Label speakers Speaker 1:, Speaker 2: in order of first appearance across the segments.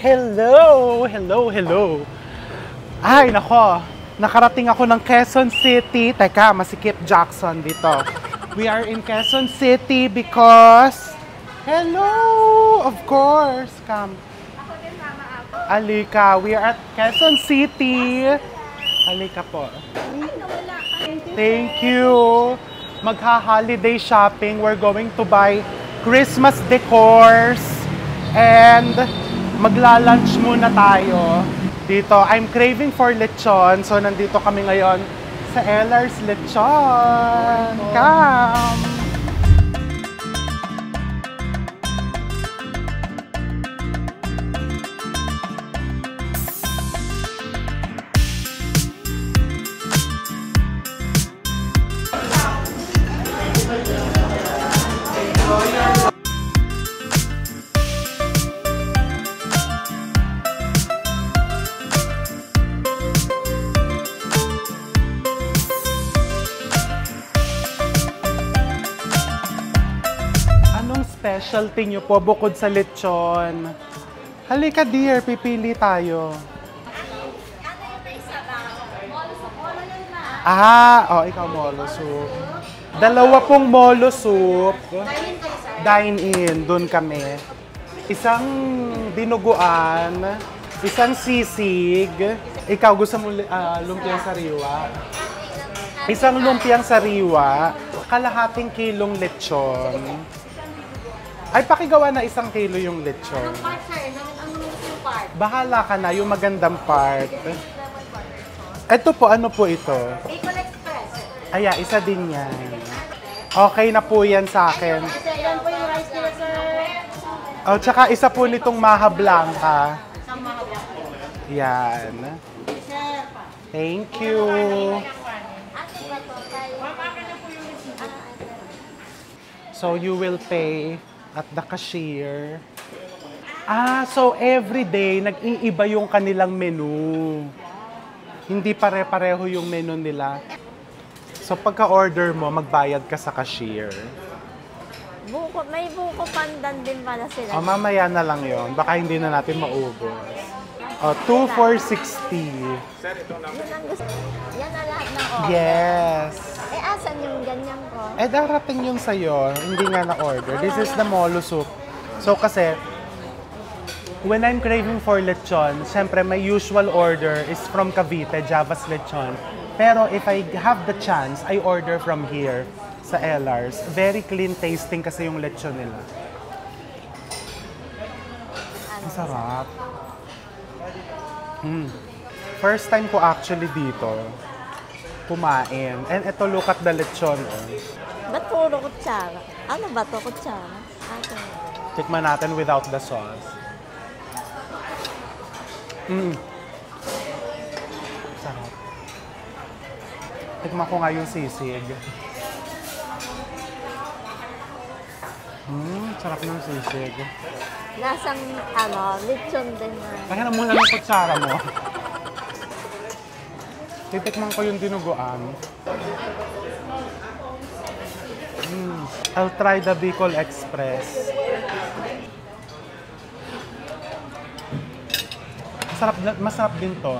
Speaker 1: Hello! Hello, hello! Ay, nako! Nakarating ako ng Quezon City. Teka, masikip Jackson dito. We are in Quezon City because... Hello! Of course! Come.
Speaker 2: Ako din, Mama Ako.
Speaker 1: Alika, we are at Quezon City. Alika po.
Speaker 2: Ay, nawala ka.
Speaker 1: Thank you! Magha-holiday shopping. We're going to buy Christmas decors. And magla-lunch muna tayo. Dito, I'm craving for lechon. So, nandito kami ngayon sa Ellar's Lechon. Come! Specialty nyo po bukod sa lechon. Halika dear, pipili tayo.
Speaker 2: Ano yung may sabaw? Molo yun na.
Speaker 1: Ikaw molo soup. Dalawa pong molo soup. Dine-in, dun kami. Isang dinuguan, isang sisig. Ikaw gusto mo lumpiang sariwa? Isang lumpiang sariwa, kalahating kilong lechon. Ay, pakigawa na 1 kilo yung lechon.
Speaker 2: Anong part, sir? Anong yung part?
Speaker 1: Bahala ka na, yung magandang part. Ito po, ano po ito?
Speaker 2: Bacon Express.
Speaker 1: Aya, isa din yan. Okay na po yan sa akin.
Speaker 2: Yan po yung rice nila, sir.
Speaker 1: Oh, tsaka isa po nitong Maha Blanca.
Speaker 2: Isang mga black.
Speaker 1: Yan.
Speaker 2: Sir.
Speaker 1: Thank you.
Speaker 2: Ate ba to?
Speaker 1: So you will pay at the cashier. So every day, nag-iiba yung kanilang menu. Hindi pare-pareho yung menu nila. So pagka-order mo, magbayad ka sa cashier.
Speaker 2: May buko pandan din pala sila.
Speaker 1: Mamaya na lang yon. Baka hindi na natin maubos. 2 for 60.
Speaker 2: Yun ang gusto. Yan na lahat ng order.
Speaker 1: Yes.
Speaker 2: Asan yung ganyan ko?
Speaker 1: Darating yung sa'yo. Hindi nga na-order. This is the molo soup. So kasi, when I'm craving for lechon, syempre my usual order is from Cavite, Java's Lechon. Pero if I have the chance, I order from here sa Ellar's. Very clean tasting kasi yung lechon nila. Ang sarap. First time ko actually dito kumain. And ito, look at the lechon.
Speaker 2: Ba't puro kutsara? Ano ba to kutsara?
Speaker 1: Tikman natin without the sauce. Sarap. Tikman ko nga yung sisig. Sarap ng sisig.
Speaker 2: Lasang, lechon din na.
Speaker 1: Kaya na muna ng kutsara mo. Titikman ko yung dinuguan. I'll try the Bicol Express. Masarap din to.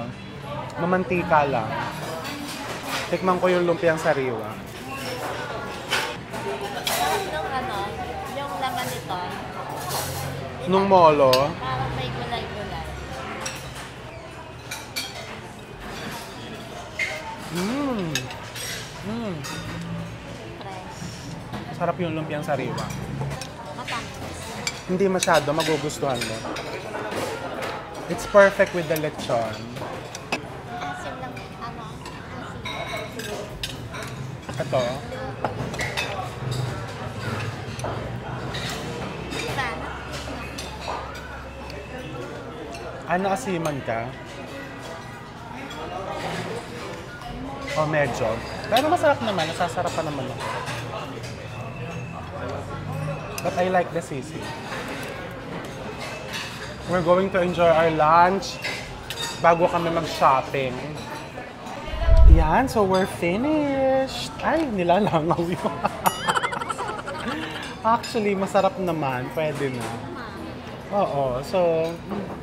Speaker 1: Mamantika lang. Tikman ko yung lumpiang sariwa.
Speaker 2: Yung laman nito.
Speaker 1: Nung molo,
Speaker 2: Parang may gulay-gulay. Fresh.
Speaker 1: sarap yung lumpiang sariwa.
Speaker 2: Matamis.
Speaker 1: Hindi masyado, magugustuhan mo. It's perfect with the lechon.
Speaker 2: Asim lang, asim.
Speaker 1: Ito,
Speaker 2: Diba?
Speaker 1: ano asiman ka? O medyo. Pero masarap naman, nasasarap pa naman ako. But I like the sisig. We're going to enjoy our lunch bago kami mag-shopping. Yan, so we're finished. Ay, nilalangaw yun. Actually, masarap naman. Pwede na. Oo, so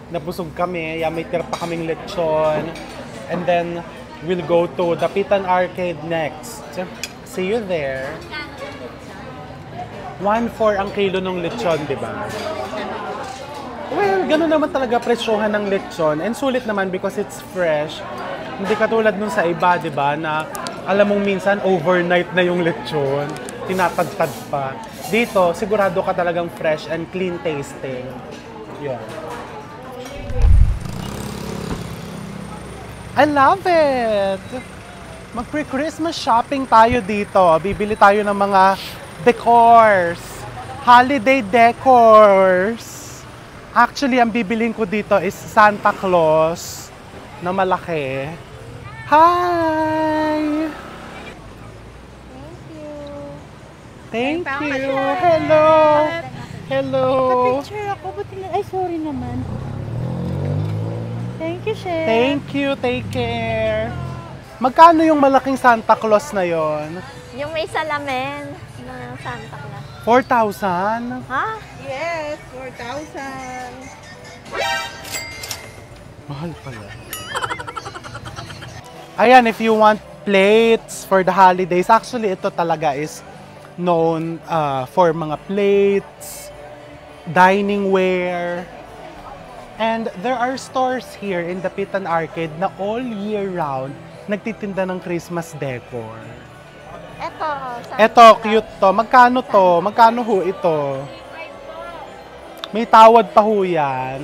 Speaker 1: nabusog kami. Yeah, may tira pa kaming lechon. And then, we'll go to the Pitan Arcade next. See you there. 1.4 ang kilo ng lechon, di ba? Well, gano'n naman talaga presyohan ng lechon. And sulit naman because it's fresh. Hindi katulad nung sa iba, di ba, na alam mong minsan overnight na yung lechon. Tinatagtad pa. Dito, sigurado ka talagang fresh and clean tasting. Yeah. I love it! Mag-pre-Christmas shopping tayo dito. Bibili tayo ng mga decors. Holiday decors. Actually, ang bibilin ko dito is Santa Claus na malaki. Hi! Thank you. Hello. Hello.
Speaker 2: Picture ako, buti na. Ay, sorry naman. Thank you, Chef.
Speaker 1: Thank you. Take care. Magkano yung malaking Santa Claus na yon?
Speaker 2: Yung may salamin ng Santa Claus.
Speaker 1: 4,000?
Speaker 2: Ha?
Speaker 3: Yes, 4,000.
Speaker 1: Mahal pala. Ayan, if you want plates for the holidays, actually ito talaga is known for mga plates, dining ware. And there are stores here in the Pitan Arcade na all year round nagtitinda ng Christmas decor.
Speaker 2: Eto.
Speaker 1: Eto, cute to. Magkano to? Magkano ho ito? May tawad pa ho yan.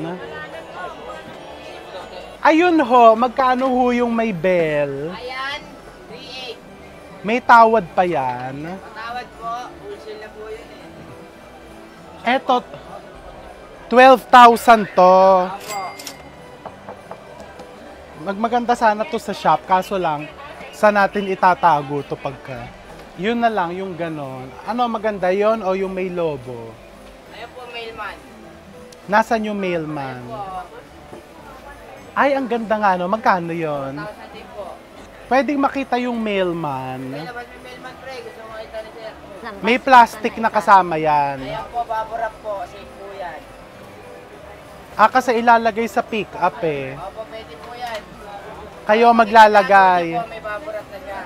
Speaker 1: Ayun ho, magkano ho yung may bell?
Speaker 3: Ayan, 3,800.
Speaker 1: May tawad pa yan.
Speaker 3: Tawad po, wholesale na po yun eh.
Speaker 1: Eto, 12,000 to. Magmaganda sana to sa shop, kaso lang, saan natin itatago to pagka. Yun na lang, yung ganon. Ano, maganda yon o yung may lobo?
Speaker 3: Ayan po, mailman.
Speaker 1: Nasaan yung mailman? Ay, ang ganda nga, no? Magkano yon?
Speaker 3: 1,000 din po.
Speaker 1: Pwedeng makita yung mailman.
Speaker 3: May labas may mailman pre, gusto mo makita ni sir.
Speaker 1: May plastic na kasama yan.
Speaker 3: Ayan po, baburap po, safe po yan.
Speaker 1: Ah, kasi ilalagay sa pick-up eh.
Speaker 3: Opo, pwede po yan.
Speaker 1: Kayo maglalagay.
Speaker 3: Po, may baburap na siya.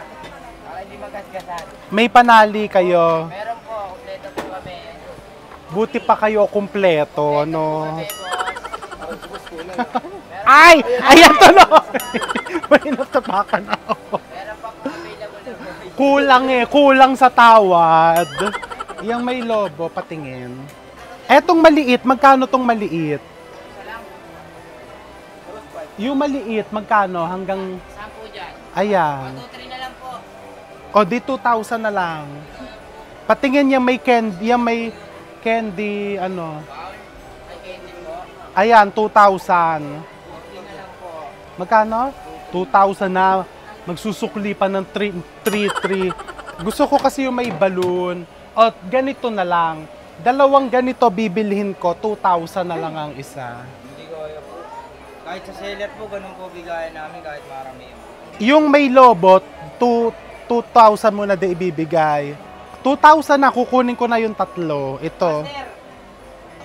Speaker 3: Para hindi magasgasan.
Speaker 1: May panali kayo.
Speaker 3: Meron po, kompleto po kami.
Speaker 1: Buti pa kayo kumpleto, no?
Speaker 3: Kami, boss.
Speaker 1: Ay! Ayan to, no! May natapakan ako.
Speaker 3: Meron pa po available na po.
Speaker 1: Kulang eh. Kulang sa tawad. Yung may lobo, patingin. Etong maliit, magkano tong maliit? Yung maliit, magkano? Hanggang,
Speaker 3: Saan po dyan?
Speaker 1: ayan.
Speaker 3: 2, 3 na lang po.
Speaker 1: O, di 2,000 na lang. Patingin yung may candy, ano.
Speaker 3: Ay, candy po.
Speaker 1: Ayan, 2,000.
Speaker 3: 3 na lang po.
Speaker 1: Magkano? 2,000 na. Magsusukli pa ng 3. Gusto ko kasi yung may balloon. O, ganito na lang. Dalawang ganito bibilhin ko, 2,000 na lang ang isa.
Speaker 3: Hindi ko kaya po. Kahit sa seller po, ganun po bigayan namin kahit marami yun.
Speaker 1: Yung may lobo, 2,000 muna di ibibigay. 2,000 na, kukunin ko na yung tatlo. Ito.
Speaker 3: Sir,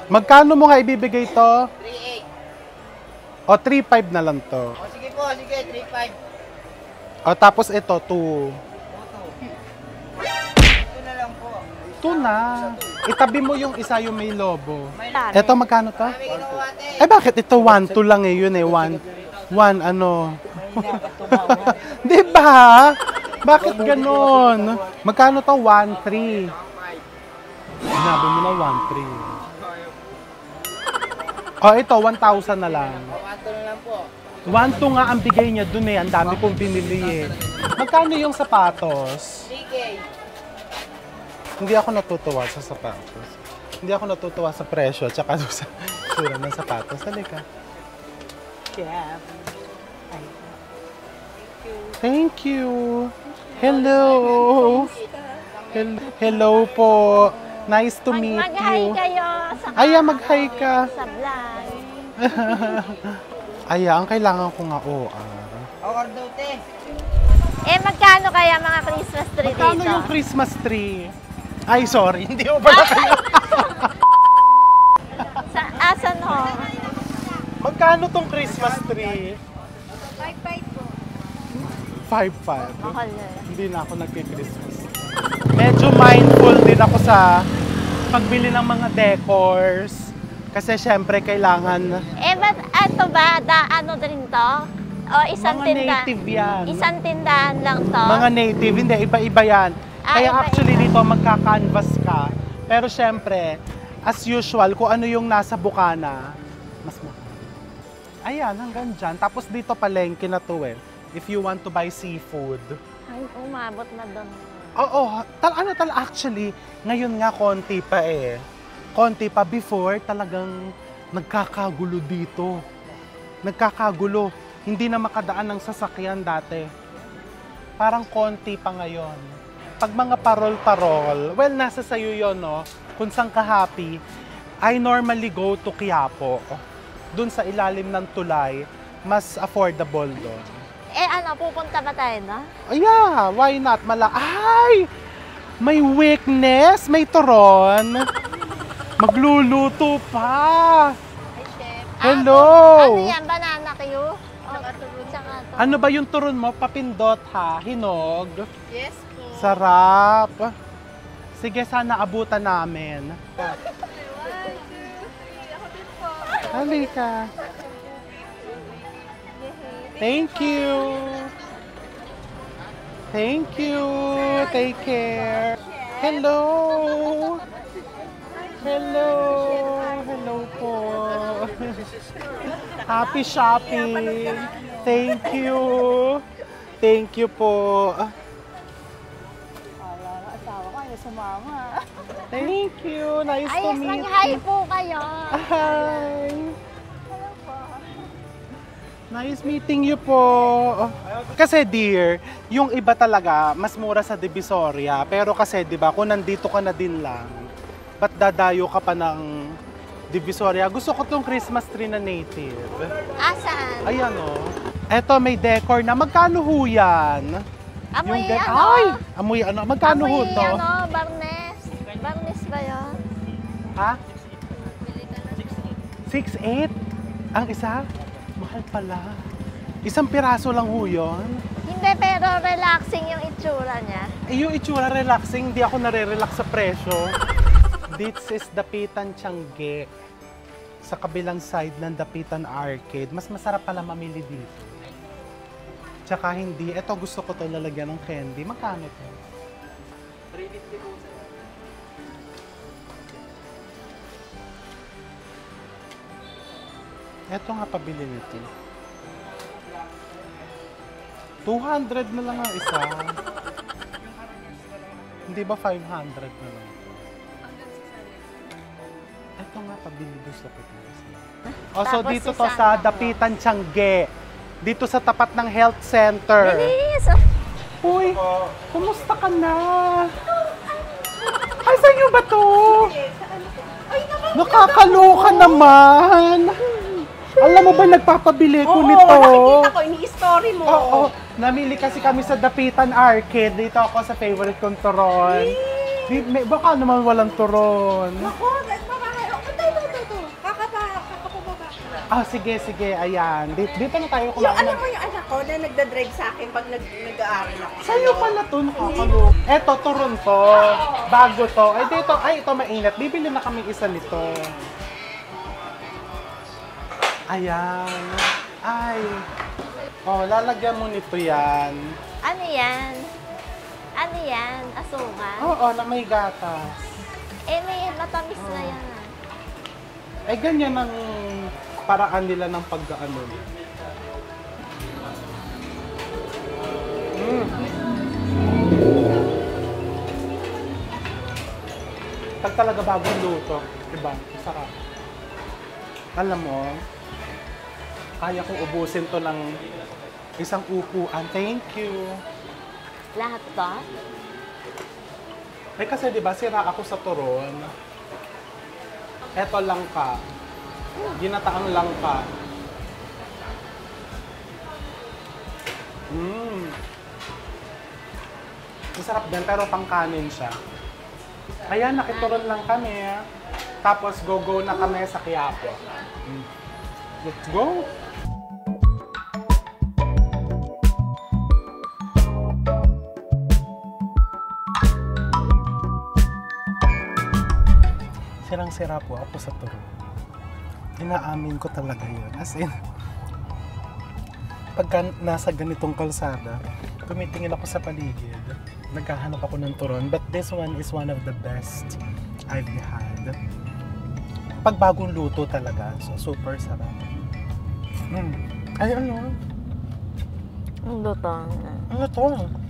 Speaker 1: Magkano mo nga ibibigay to?
Speaker 3: 3,800.
Speaker 1: O, 3,500 na lang to.
Speaker 3: O sige po, sige, 3,500.
Speaker 1: O, tapos ito, 2.
Speaker 3: Ito na lang po.
Speaker 1: 2 na. Itabi mo yung isa yung may lobo.
Speaker 3: May
Speaker 1: Ito, magkano to?
Speaker 3: Kami kinuha ate.
Speaker 1: Eh, bakit ito 1, 2 lang eh? Yun eh, 1, ano. Di ba? Bakit ganon? Magkano to? 1,300. Sinabi mo na 1,300. Oh, ito, 1,000 na lang.
Speaker 3: Ito na lang po.
Speaker 1: 1,200 nga ang bigay niya dun eh. Ang dami kong binili eh. Magkano yung sapatos?
Speaker 3: 3K.
Speaker 1: Hindi ako natutuwa sa sapatos. Hindi ako natutuwa sa presyo at saka sa sura ng sapatos. Halika.
Speaker 3: Yeah.
Speaker 1: Thank you. Hello. Hello po. Nice to meet
Speaker 2: Mag-hi
Speaker 1: you.
Speaker 2: kayo sa
Speaker 1: Aya, mag-hi ka.
Speaker 2: sa vlog.
Speaker 1: Aya, ang kailangan ko nga OR.
Speaker 3: Awar daw, te.
Speaker 2: Magkano kaya mga Christmas tree
Speaker 1: Magkano
Speaker 2: dito?
Speaker 1: yung Christmas tree? Ay, sorry. Hindi mo pala kayo.
Speaker 2: Asan ho
Speaker 1: Magkano tong Christmas tree?
Speaker 2: 5-5 po.
Speaker 1: 5-5.
Speaker 4: Mahal na yan.
Speaker 1: Hindi na ako nagki-Christmas. Medyo mindful din ako sa pagbili ng mga decors. Kasi syempre kailangan
Speaker 4: Ba't ito ba? Ano din to? O isang
Speaker 1: mga
Speaker 4: tindahan?
Speaker 1: native yan.
Speaker 4: Isang tindahan lang to?
Speaker 1: Mga native, hindi, iba-iba yan. Kaya
Speaker 4: iba-iba.
Speaker 1: actually dito magka-canvas ka. Pero syempre, as usual, kung ano yung nasa bukana, mas mahal. Ayan, hanggang dyan. Tapos dito palengke na to eh. If you want to buy seafood.
Speaker 4: Ay, umabot na doon.
Speaker 1: Oo, actually, ngayon nga konti pa eh. Konti pa before, talagang nagkakagulo dito. Nagkakagulo. Hindi na makadaan ng sasakyan dati. Parang konti pa ngayon. Pag mga parol-parol, well, nasa sayo yun, no? Kung saan ka happy, I normally go to Quiapo. Doon sa ilalim ng tulay, mas affordable doon.
Speaker 4: Pupunta ba tayo, no?
Speaker 1: Oh, yeah, why not? Ay! May weakness, may turon. Magluluto pa.
Speaker 2: Ay, chef.
Speaker 1: Hello!
Speaker 4: Ano yan? Banana Q? Tsaka to.
Speaker 1: Ano ba yung turon mo? Papindot ha? Hinog?
Speaker 2: Yes po.
Speaker 1: Sarap. Sige, sana abutan namin.
Speaker 2: 1, 2, 3. Ako din po.
Speaker 1: Halika. Thank you. Thank you. Take care. Hello. Hello. Hello po. Happy shopping. Thank you. Thank you po.
Speaker 4: Wala nga, asawa ko, ayaw sumama.
Speaker 1: Thank you. Nice to
Speaker 4: Ayos,
Speaker 1: meet
Speaker 4: mag-hi
Speaker 1: you.
Speaker 4: po kayo.
Speaker 1: Hi.
Speaker 4: Hello po.
Speaker 1: Nice meeting you po. Kasi dear, yung iba talaga, mas mura sa Divisoria. Pero kasi, di ba, kung nandito ka na din lang, ba't dadayo ka pa ng Divisoria? Gusto ko tong Christmas tree na native.
Speaker 4: Saan?
Speaker 1: Ayan o. Eto, may decor na. Magkano ho yan?
Speaker 4: Amoy
Speaker 1: Yung
Speaker 4: ano?
Speaker 1: Ay! Amoy ano? Magkano ho
Speaker 4: Amoy
Speaker 1: to?
Speaker 4: ano? Barnes. Barnes ba yun?
Speaker 1: Ha? 6'8"? Ang isa? Mahal pala. Isang piraso lang ho yun.
Speaker 4: Hindi, pero relaxing yung itsura niya.
Speaker 1: Yung itsura relaxing, hindi ako nare-relax sa presyo. This is Dapitan Tiangge. Sa kabilang side ng Dapitan Arcade. Mas masarap pala mamili dito. Tsaka hindi. Ito gusto ko to lalagyan ng candy. Magkano to?
Speaker 3: 350 po.
Speaker 1: Ito nga pabili nito. 200 na lang ang isa. Hindi ba 500 na lang? Ito nga pabili gusto ko ito. Oh, so
Speaker 4: Tapos
Speaker 1: dito
Speaker 4: si
Speaker 1: to sa
Speaker 4: Santa
Speaker 1: Dapitan Tiangge. Dito sa tapat ng health center.
Speaker 4: Bilis!
Speaker 1: Uy, kumusta ka na? Ay, sa inyo ba to? Nakakaloka naman. Alam mo ba, nagpapabili ko nito.
Speaker 2: Nakikita ko, ini-story mo.
Speaker 1: Oo, namili kasi kami sa Dapitan Arcade. Dito ako sa favorite kong turon. Baka naman walang turon.
Speaker 2: Ako, ito.
Speaker 1: Ah, sige, ayan. Dito na tayo
Speaker 2: Yung
Speaker 1: kumain.
Speaker 2: alam mo yung anak ko na nagda-drive sa akin pag nag-aaral ako.
Speaker 1: Sa'yo pala to, nakakaloka. Eto, turon to. Bago to. Ay, dito, ito mainit. Bibili na kami isa nito. Ayan. Ay. Oh, lalagyan mo nito yan.
Speaker 4: Ano yan? Ano yan? Asukal?
Speaker 1: Oo, na may gatas.
Speaker 4: May matamis na yan.
Speaker 1: Eh, ganyan ang paraan nila ng pag-ano. Pag talaga bagong luto, diba? Masarap. Alam mo, kaya kong ubusin to ng isang upuan. Thank you.
Speaker 4: Lahat ba?
Speaker 1: Eh kasi diba, sira ako sa turon. Eto langka. Ginataang langka. Masarap din, pero pangkanin siya. Ayan, nakituron lang kami. Tapos go-go na kami sa Quiapo. Let's go! Sirang-sira po ako sa turo. Inaamin ko talaga yun. As in, pagka nasa ganitong kalsada, tumitingin ako sa paligid. Naghahanap ako ng turon. But this one is one of the best I've had. Pag bagong luto talaga. So, super sarap. Ay, ano?
Speaker 4: Ang luto.
Speaker 1: Ano to?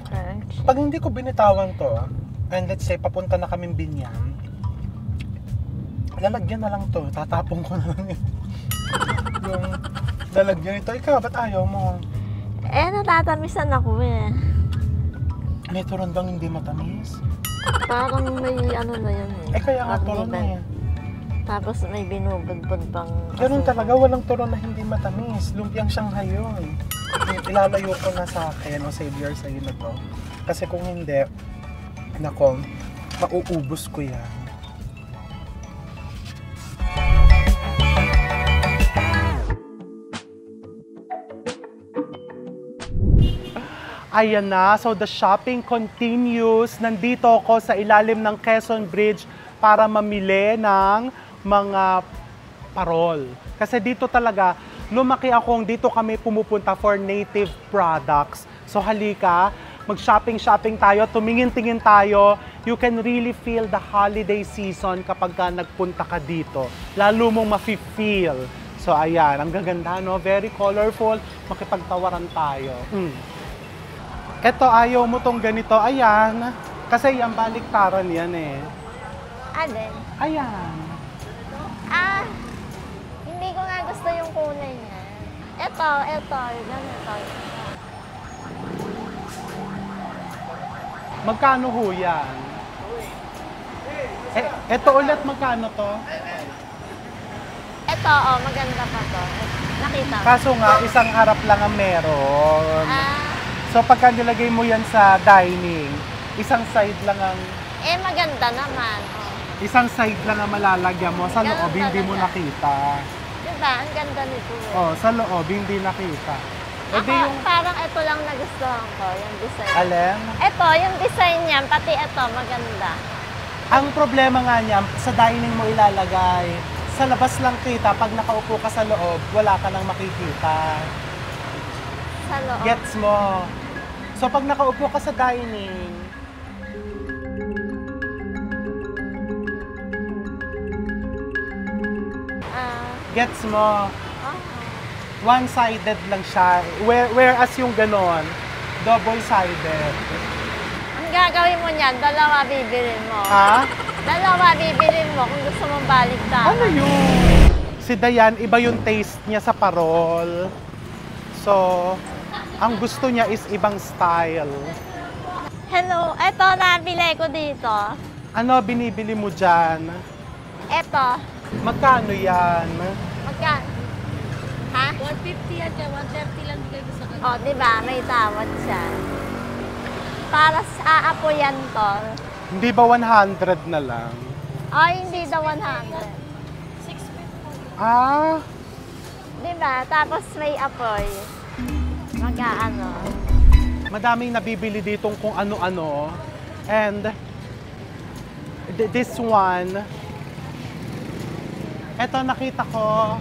Speaker 4: French.
Speaker 1: Pag hindi ko binitawan to, and let's say, papunta na kaming Binyang, lalagyan na lang to. Tatapong ko na lang yung lalagyan ito. Ikaw, ba't ayaw mo?
Speaker 4: Natatamisan ako eh.
Speaker 1: May turon bang hindi matamis?
Speaker 4: Parang may ano na yun eh.
Speaker 1: Kaya nga turon
Speaker 4: Karniban.
Speaker 1: eh.
Speaker 4: Tapos may binubudbud pang
Speaker 1: Ganun
Speaker 4: asukal.
Speaker 1: talaga, walang turon na hindi matamis. Lumpiang Shanghai yun. Ilalayo ko na sa akin o savior sa'yo na to. Kasi kung hindi, nako, mauubos ko yan. Ayan na, so the shopping continues. Nandito ako sa ilalim ng Quezon Bridge para mamili ng mga parol. Kasi dito talaga, lumaki akong dito kami pumupunta for native products. So halika, mag-shopping tayo, tumingin-tingin tayo. You can really feel the holiday season kapag ka nagpunta ka dito. Lalo mong mafe-feel. So ayan, ang gaganda, no? Very colorful. Makipagtawaran tayo. Eto, ayaw mo tong ganito. Ayan. Kasi yan, baliktaran yan eh.
Speaker 4: Alin?
Speaker 1: Ayan.
Speaker 4: Hindi ko nga gusto yung kulay niya. Ito. Ganito.
Speaker 1: Magkano ho yan? Eto ulit, magkano to?
Speaker 4: Ito, maganda pa to. Nakita mo?
Speaker 1: Kaso nga, isang harap lang ang meron.
Speaker 4: Ah,
Speaker 1: So pagka nilagay mo yan sa dining, isang side lang ang
Speaker 4: maganda naman. Oh.
Speaker 1: isang side lang ang malalagyan mo. Sa
Speaker 4: Ganun
Speaker 1: loob, hindi mo
Speaker 4: talaga.
Speaker 1: nakita.
Speaker 4: Diba? Ang ganda nito eh.
Speaker 1: Oh, sa loob, hindi nakita.
Speaker 4: Ako, parang ito lang nagustuhan ko, yung design.
Speaker 1: Alin?
Speaker 4: Ito, yung design niya, pati ito, maganda.
Speaker 1: Ang problema nga niya, sa dining mo ilalagay. Sa labas lang kita, pag nakaupo ka sa loob, wala ka nang makikita.
Speaker 4: Sa loob.
Speaker 1: Gets mo? So pag nakaupo ka sa dining, gets mo? One-sided lang siya. Whereas yung ganon, double-sided.
Speaker 4: Ang gagawin mo niyan, dalawa bibilin mo.
Speaker 1: Ha?
Speaker 4: Dalawa bibilin mo kung gusto mong baliktaran.
Speaker 1: Ano yun? Si Dayan, iba yung taste niya sa parol. So, ang gusto niya is ibang style.
Speaker 4: Hello, ito nabili ko dito.
Speaker 1: Ano binibili mo dyan?
Speaker 4: Ito,
Speaker 1: Magkano yan?
Speaker 4: magkano? Ha?
Speaker 2: 150 yan dyan, 130 lang bigay ko sa kanya.
Speaker 4: O, di ba? May tawad siya. Para sa aapoyan to.
Speaker 1: Hindi ba 100 na lang?
Speaker 4: O, hindi daw 100.
Speaker 2: 650.
Speaker 1: Ah,
Speaker 4: Di ba? Tapos may apoy. Mag-aano.
Speaker 1: madaming nabibili ditong kung ano-ano. And this one, eto nakita ko,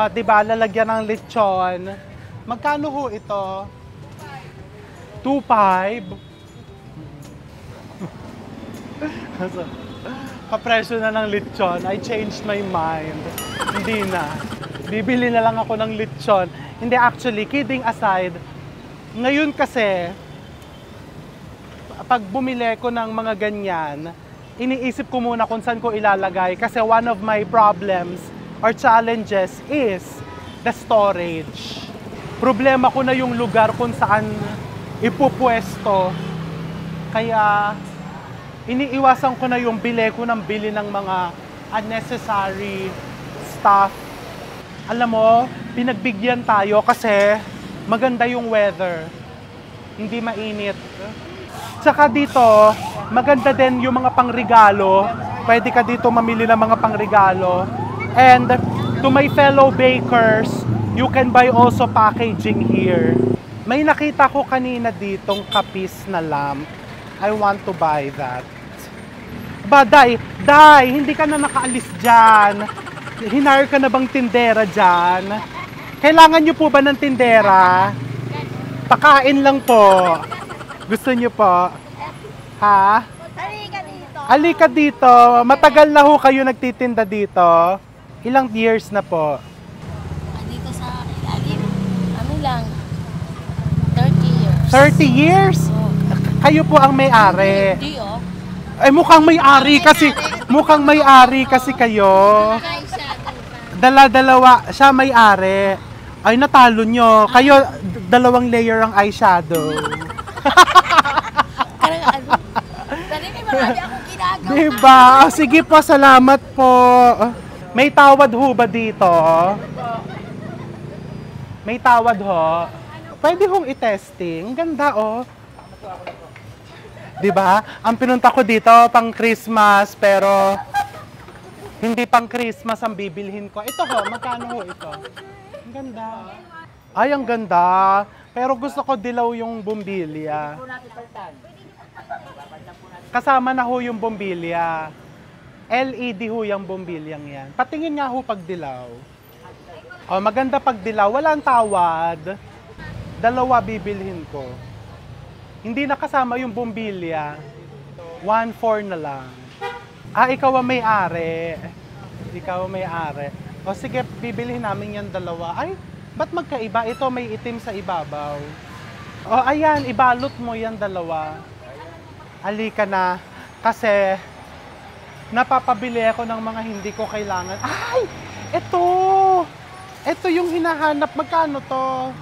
Speaker 1: di ba, lalagyan ng lechon. Magkano ho ito? 2.5. So, kapresyo na ng lechon. I changed my mind. Hindi na. Bibili na lang ako ng lechon. Hindi, actually, kidding aside, ngayon kasi, pag bumili ko ng mga ganyan, iniisip ko muna kung saan ko ilalagay kasi one of my problems or challenges is the storage. Problema ko na yung lugar kung saan ipupwesto. Kaya iniiwasan ko na yung bili ng mga unnecessary stuff. Alam mo, pinagbigyan tayo kasi maganda yung weather. Hindi mainit. Tsaka dito, maganda din yung mga pangregalo. Pwede ka dito mamili ng mga pangregalo. And To my fellow bakers, you can buy also packaging here. May nakita ko kanina ditong kapis na lamp. I want to buy that. Ba, Day, hindi ka na nakaalis dyan. Hinire ka na bang tindera dyan? Kailangan nyo po ba ng tindera? Pakain lang po. Gusto nyo po? Ha?
Speaker 2: Halika dito.
Speaker 1: Halika dito. Matagal na ho kayo nagtitinda dito. Ilang years na po?
Speaker 4: Dito sa ilalim, ano lang, 30 years.
Speaker 1: 30 years? Kayo po ang may-ari.
Speaker 4: Hindi, oh.
Speaker 1: Ay, mukhang may-ari kasi kayo. Dala-dalawa, siya may-ari. Ay, natalo nyo. Kayo, dalawang layer ang eyeshadow.
Speaker 4: Parang ano, dali may marami akong ginagawa.
Speaker 1: Diba? Sige po, salamat po. May tawad ho ba dito? May tawad ho? Pwede hong i-testing. Ganda, oh. Diba? Ang pinunta ko dito, pang Christmas, pero hindi pang Christmas ang bibilhin ko. Ito ho, magkano ho ito? Ang ganda. Ay, ang ganda. Pero gusto ko dilaw yung bumbilya. Kasama na ho yung bumbilya. LED ho yung bumbilyang yan. Patingin nga ho pag dilaw. Oh, maganda pag dilaw. Walang tawad. Dalawa bibilhin ko. Hindi na kasama yung bumbilya. 1.4 na lang. Ah, ikaw ang may-ari. Ikaw ang may-ari. O sige, bibilhin namin yan dalawa. Ay, ba't magkaiba? Ito may itim sa ibabaw. O ayan, ibalot mo yan dalawa. Halika na. Kasi, napapabili ako ng mga hindi ko kailangan. Ay! Ito! Ito yung hinahanap. Magkano to?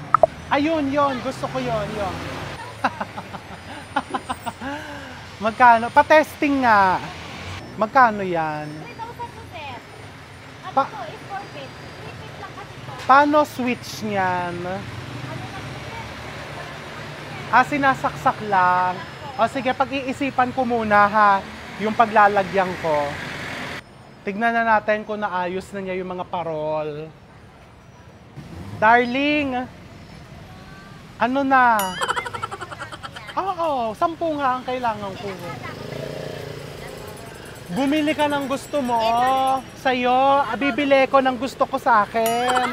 Speaker 1: Ayun, yon. Gusto ko yon. Magkano? Pa-testing nga. Magkano yan?
Speaker 2: 3,000 po, sir. Ano
Speaker 1: Pa-
Speaker 2: to? Is 4 feet. 3 feet lang kasi to.
Speaker 1: Paano switch niyan? Ah, sinasaksak lang. O sige, pag-iisipan ko muna ha, yung paglalagyan ko. Tignan na natin kung naayos na niya yung mga parol. Darling! Ano na? Oo, 10 nga ang kailangan ko. Bumili ka ng gusto mo. Sa'yo, bibili ko ng gusto ko sa akin.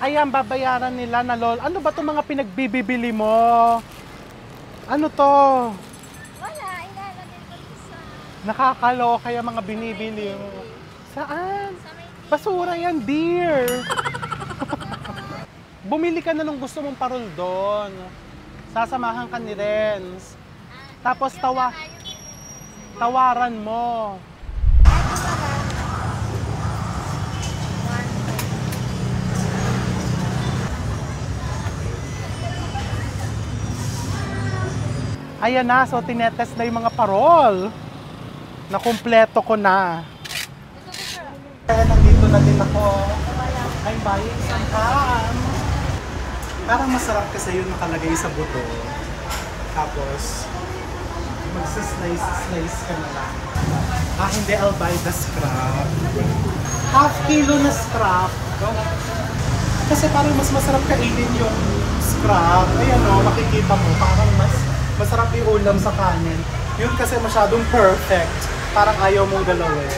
Speaker 1: Ayan, babayaran nila na lol. Ano ba itong mga pinagbibili mo? Ano to?
Speaker 2: Wala, ilalagay ko sa...
Speaker 1: Nakakaloka yung mga binibili mo. Saan?
Speaker 2: Sa may...
Speaker 1: Basura yan, dear. Bumili ka na ng gusto mong parol doon. Sasamahan ka ni Renz. Tapos tawaran mo. Ayan na, so tinetest na yung mga parol. Nakumpleto ko na. Kaya nandito na din ako. I'm buying some ham. Parang masarap kasi yung nakalagay sa buto. Tapos, magsaslice ka na lang. Ah, hindi, I'll buy the scrap. Half kilo na scrap. Kasi parang mas masarap kainin yung scrap. Ayan o, makikita mo, parang mas masarap yung ulam sa kanin. Yun kasi masyadong perfect. Parang ayaw mong galawin.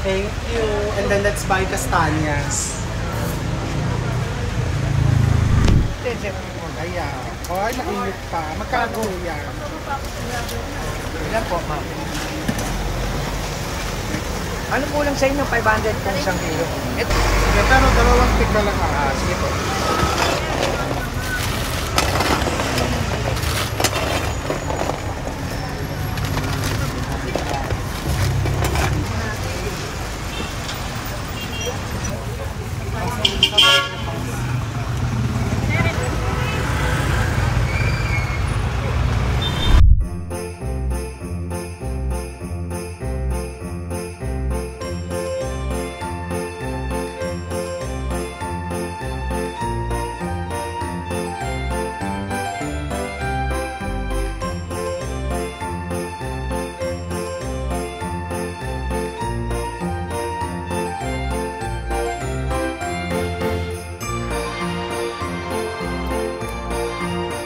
Speaker 1: Thank you. And then let's buy castañas. Ayan. Ay, nainit pa. Magkano yan?
Speaker 3: Ilan po, ma'am? Ano po lang sa inyo? 500 kung isang kilo. Ito.
Speaker 1: Sige, pero dalawang tigla lang ako.
Speaker 3: Sige po.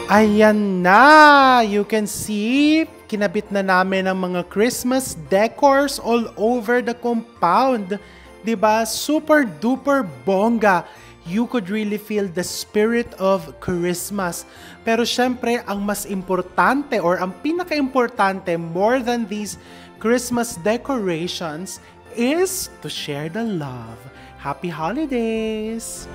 Speaker 1: Ayan na! You can see, kinabit na namin ang mga Christmas decors all over the compound. Diba? Super duper bongga. You could really feel the spirit of Christmas. Pero syempre, ang mas importante or ang pinaka-importante more than these Christmas decorations is to share the love. Happy holidays!